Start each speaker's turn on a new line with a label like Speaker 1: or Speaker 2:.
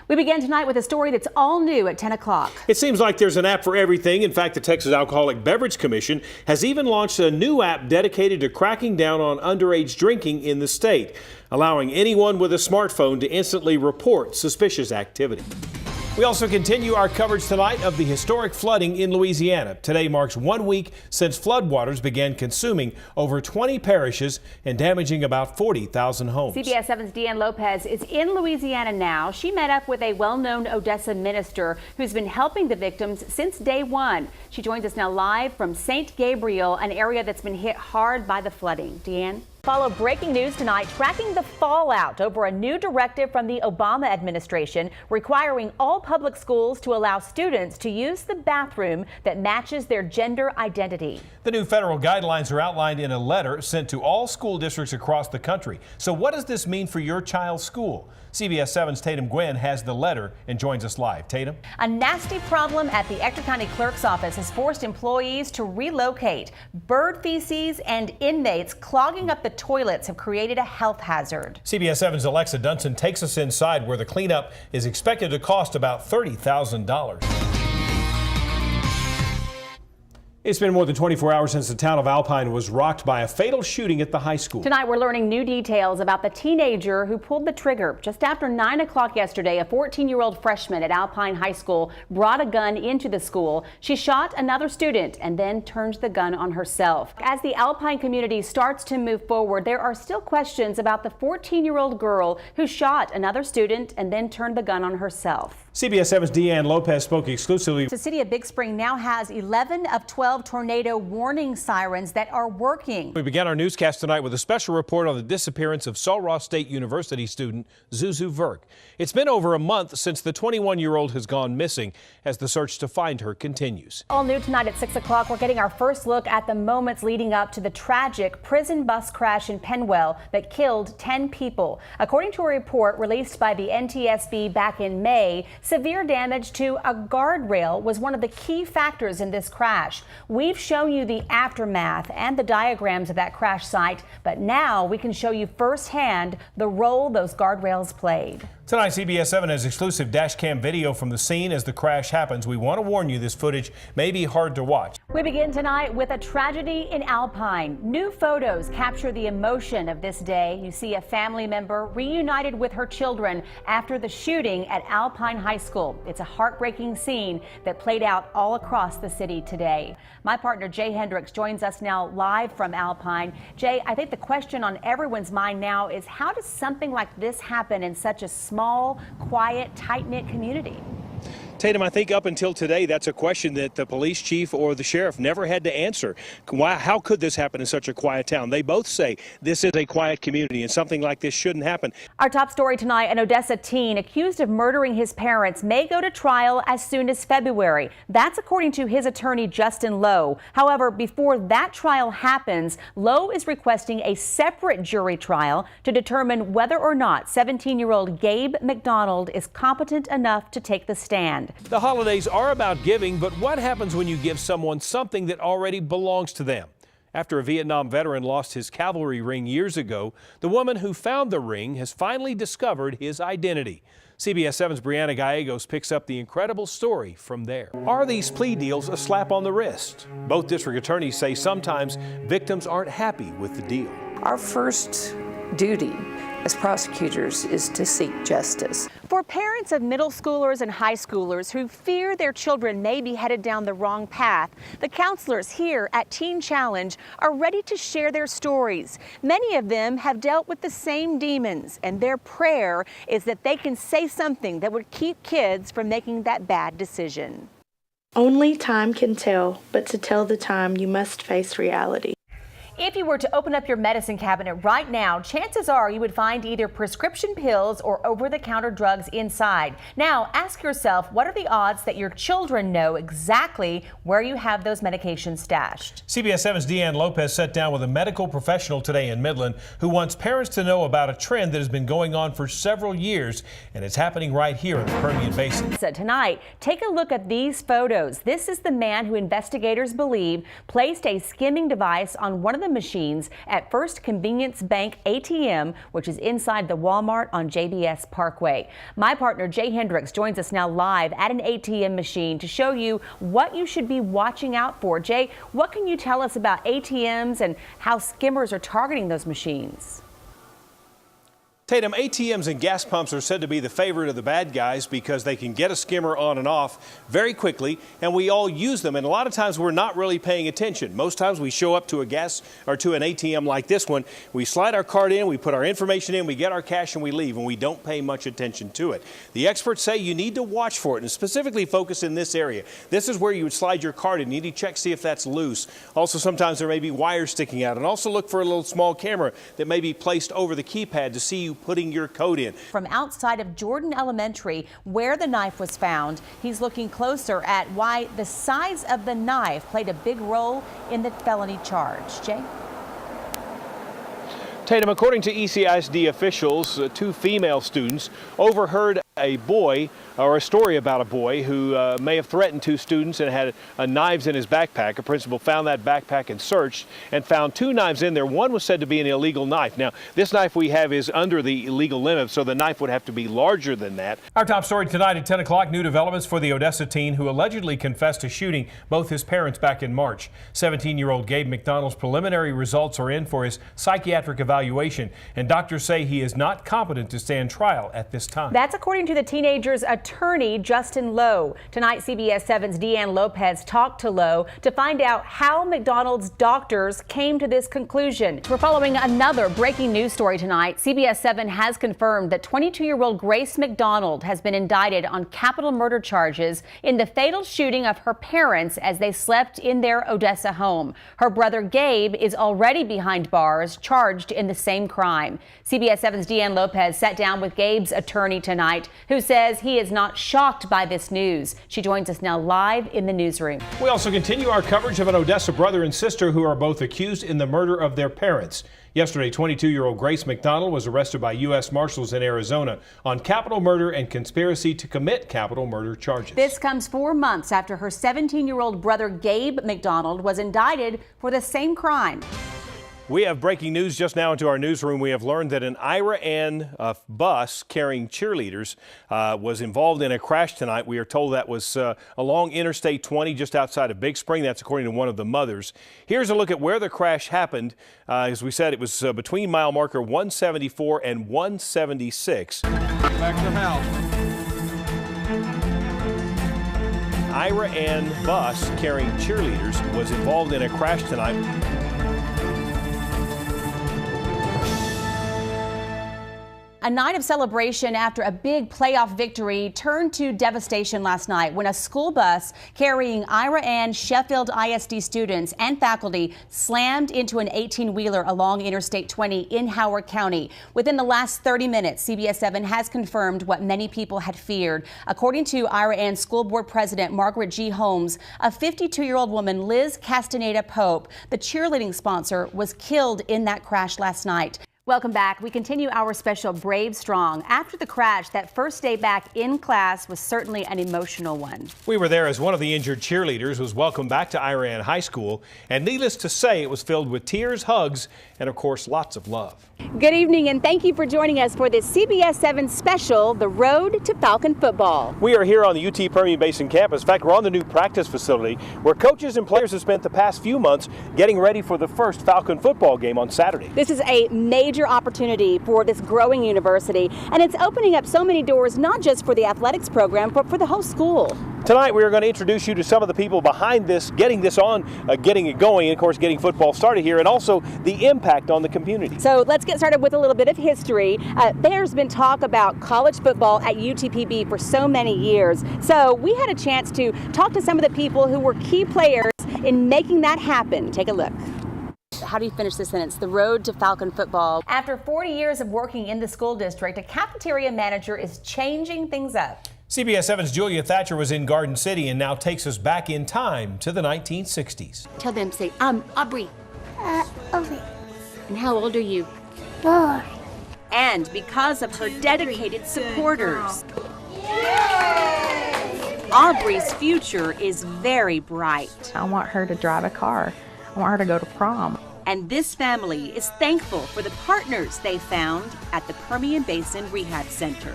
Speaker 1: We begin tonight with a story that's all new at 10 o'clock.
Speaker 2: It seems like there's an app for everything. In fact, the Texas Alcoholic Beverage Commission has even launched a new app dedicated to cracking down on underage drinking in the state, allowing anyone with a smartphone to instantly report suspicious activity. We also continue our coverage tonight of the historic flooding in Louisiana. Today marks 1 week since floodwaters began consuming over 20 parishes and damaging about 40,000 homes.
Speaker 1: CBS 7's Deanne Lopez is in Louisiana now. She met up with a well-known Odessa minister who's been helping the victims since day one. She joins us now live from St. Gabriel, an area that's been hit hard by the flooding. Deanne? Follow breaking news tonight, tracking the fallout over a new directive from the Obama administration requiring all public schools to allow students to use the bathroom that matches their gender identity.
Speaker 2: The new federal guidelines are outlined in a letter sent to all school districts across the country. So what does this mean for your child's school? CBS 7's Tatum Gwen has the letter and joins us live. Tatum?
Speaker 1: A nasty problem at the Ector County Clerk's office has forced employees to relocate. Bird feces and inmates clogging up the toilets have created a health hazard.
Speaker 2: CBS 7's Alexa Dunson takes us inside where the cleanup is expected to cost about $30,000. It's been more than 24 hours since the town of Alpine was rocked by a fatal shooting at the high school.
Speaker 1: Tonight we're learning new details about the teenager who pulled the trigger. Just after 9 o'clock yesterday, a 14-year-old freshman at Alpine High School brought a gun into the school. She shot another student and then turned the gun on herself. As the Alpine community starts to move forward, there are still questions about the 14-year-old girl who shot another student and then turned the gun on herself.
Speaker 2: CBS 7's Deanne Lopez spoke exclusively.
Speaker 1: The city of Big Spring now has 11 of 12 tornado warning sirens that are working.
Speaker 2: We began our newscast tonight with a special report on the disappearance of Sul Ross State University student Zuzu Verk. It's been over a month since the 21-year-old has gone missing as the search to find her continues.
Speaker 1: All new tonight at 6 o'clock, we're getting our first look at the moments leading up to the tragic prison bus crash in Penwell that killed 10 people. According to a report released by the NTSB back in May, severe damage to a guardrail was one of the key factors in this crash. We've shown you the aftermath and the diagrams of that crash site, but now we can show you firsthand the role those guardrails played.
Speaker 2: Tonight, CBS 7 has exclusive dash cam video from the scene as the crash happens. We want to warn you this footage may be hard to watch.
Speaker 1: We begin tonight with a tragedy in Alpine. New photos capture the emotion of this day. You see a family member reunited with her children after the shooting at Alpine High School. It's a heartbreaking scene that played out all across the city today. My partner Jay Hendricks joins us now live from Alpine. Jay, I think the question on everyone's mind now is how does something like this happen in such a small, quiet, tight-knit community?
Speaker 2: Tatum, I think up until today, that's a question that the police chief or the sheriff never had to answer. How could this happen in such a quiet town? They both say this is a quiet community and something like this shouldn't happen.
Speaker 1: Our top story tonight, an Odessa teen accused of murdering his parents may go to trial as soon as February. That's according to his attorney, Justin Lowe. However, before that trial happens, Lowe is requesting a separate jury trial to determine whether or not 17-year-old Gabe McDonald is competent enough to take the stand.
Speaker 2: The holidays are about giving, but what happens when you give someone something that already belongs to them? After a Vietnam veteran lost his cavalry ring years ago, the woman who found the ring has finally discovered his identity. CBS 7's Brianna Gallegos picks up the incredible story from there. Are these plea deals a slap on the wrist? Both district attorneys say sometimes victims aren't happy with the deal.
Speaker 3: Our first duty as prosecutors is to seek justice.
Speaker 1: For parents of middle schoolers and high schoolers who fear their children may be headed down the wrong path, the counselors here at Teen Challenge are ready to share their stories. Many of them have dealt with the same demons, and their prayer is that they can say something that would keep kids from making that bad decision.
Speaker 4: Only time can tell, but to tell the time, you must face reality.
Speaker 1: If you were to open up your medicine cabinet right now, chances are you would find either prescription pills or over-the-counter drugs inside. Now, ask yourself, what are the odds that your children know exactly where you have those medications stashed?
Speaker 2: CBS 7's Deanne Lopez sat down with a medical professional today in Midland who wants parents to know about a trend that has been going on for several years, and it's happening right here in the Permian Basin.
Speaker 1: So tonight, take a look at these photos. This is the man who investigators believe placed a skimming device on one of the the machines at First Convenience Bank ATM, which is inside the Walmart on JBS Parkway. My partner Jay Hendricks joins us now live at an ATM machine to show you what you should be watching out for. Jay, what can you tell us about ATMs and how skimmers are targeting those machines?
Speaker 2: Tatum, ATMs and gas pumps are said to be the favorite of the bad guys because they can get a skimmer on and off very quickly, and we all use them. And a lot of times we're not really paying attention. Most times we show up to a gas or to an ATM like this one, we slide our card in, we put our information in, we get our cash, and we leave, and we don't pay much attention to it. The experts say you need to watch for it and specifically focus in this area. This is where you would slide your card in. You need to check, see if that's loose. Also, sometimes there may be wires sticking out, and also look for a little small camera that may be placed over the keypad to see you putting your code in.
Speaker 1: From outside of Jordan Elementary, where the knife was found, he's looking closer at why the size of the knife played a big role in the felony charge. Jay?
Speaker 2: Tatum, according to ECISD officials, two female students overheard a boy, or a story about a boy who may have threatened two students and had knives in his backpack. A principal found that backpack and searched and found two knives in there. One was said to be an illegal knife. Now, this knife we have is under the illegal limit, so the knife would have to be larger than that. Our top story tonight at 10 o'clock, new developments for the Odessa teen who allegedly confessed to shooting both his parents back in March. 17-year-old Gabe McDonald's preliminary results are in for his psychiatric evaluation, and doctors say he is not competent to stand trial at this time.
Speaker 1: That's according to the teenager's attorney, Justin Lowe. Tonight, CBS 7's Deanne Lopez talked to Lowe to find out how McDonald's doctors came to this conclusion. We're following another breaking news story tonight. CBS 7 has confirmed that 22-year-old Grace McDonald has been indicted on capital murder charges in the fatal shooting of her parents as they slept in their Odessa home. Her brother Gabe is already behind bars, charged in the same crime. CBS 7's Deanne Lopez sat down with Gabe's attorney tonight, who says he is not shocked by this news. She joins us now live in the newsroom.
Speaker 2: We also continue our coverage of an Odessa brother and sister who are both accused in the murder of their parents. Yesterday, 22-year-old Grace McDonald was arrested by U.S. Marshals in Arizona on capital murder and conspiracy to commit capital murder charges.
Speaker 1: This comes 4 months after her 17-year-old brother Gabe McDonald was indicted for the same crime.
Speaker 2: We have breaking news just now into our newsroom. We have learned that an Ira bus carrying cheerleaders was involved in a crash tonight. We are told that was along Interstate 20 just outside of Big Spring. That's according to one of the mothers. Here's a look at where the crash happened. As we said, it was between mile marker 174 and 176.
Speaker 5: Back to the house.
Speaker 2: Ira bus carrying cheerleaders was involved in a crash tonight.
Speaker 1: A night of celebration after a big playoff victory turned to devastation last night when a school bus carrying Ira Sheffield ISD students and faculty slammed into an 18-wheeler along Interstate 20 in Howard County. Within the last 30 minutes, CBS 7 has confirmed what many people had feared. According to Ira School Board President Margaret G. Holmes, a 52-year-old woman, Liz Castaneda Pope, the cheerleading sponsor, was killed in that crash last night. Welcome back. We continue our special Brave Strong. After the crash, that first day back in class was certainly an emotional one.
Speaker 2: We were there as one of the injured cheerleaders was welcomed back to Ira High School, and needless to say, it was filled with tears, hugs, and of course, lots of love.
Speaker 1: Good evening, and thank you for joining us for this CBS 7 special, The Road to Falcon Football.
Speaker 2: We are here on the UT Permian Basin campus. In fact, we're on the new practice facility where coaches and players have spent the past few months getting ready for the first Falcon football game on Saturday.
Speaker 1: This is a major opportunity for this growing university, and it's opening up so many doors, not just for the athletics program, but for the whole school.
Speaker 2: Tonight, we are going to introduce you to some of the people behind this, getting this on, getting it going, and of course, getting football started here, and also the impact on the community.
Speaker 1: So let's get started with a little bit of history. There's been talk about college football at UTPB for so many years. So we had a chance to talk to some of the people who were key players in making that happen. Take a look. How do you finish this sentence? The road to Falcon football. After 40 years of working in the school district, a cafeteria manager is changing things up.
Speaker 2: CBS 7's Julia Thatcher was in Garden City and now takes us back in time to the 1960s.
Speaker 6: Tell them, say, Aubrey.
Speaker 7: Aubrey.
Speaker 6: And how old are you?
Speaker 7: 4.
Speaker 6: And because of her dedicated supporters, Aubrey's future is very bright.
Speaker 8: I want her to drive a car. I want her to go to prom.
Speaker 6: And this family is thankful for the partners they found at the Permian Basin Rehab Center.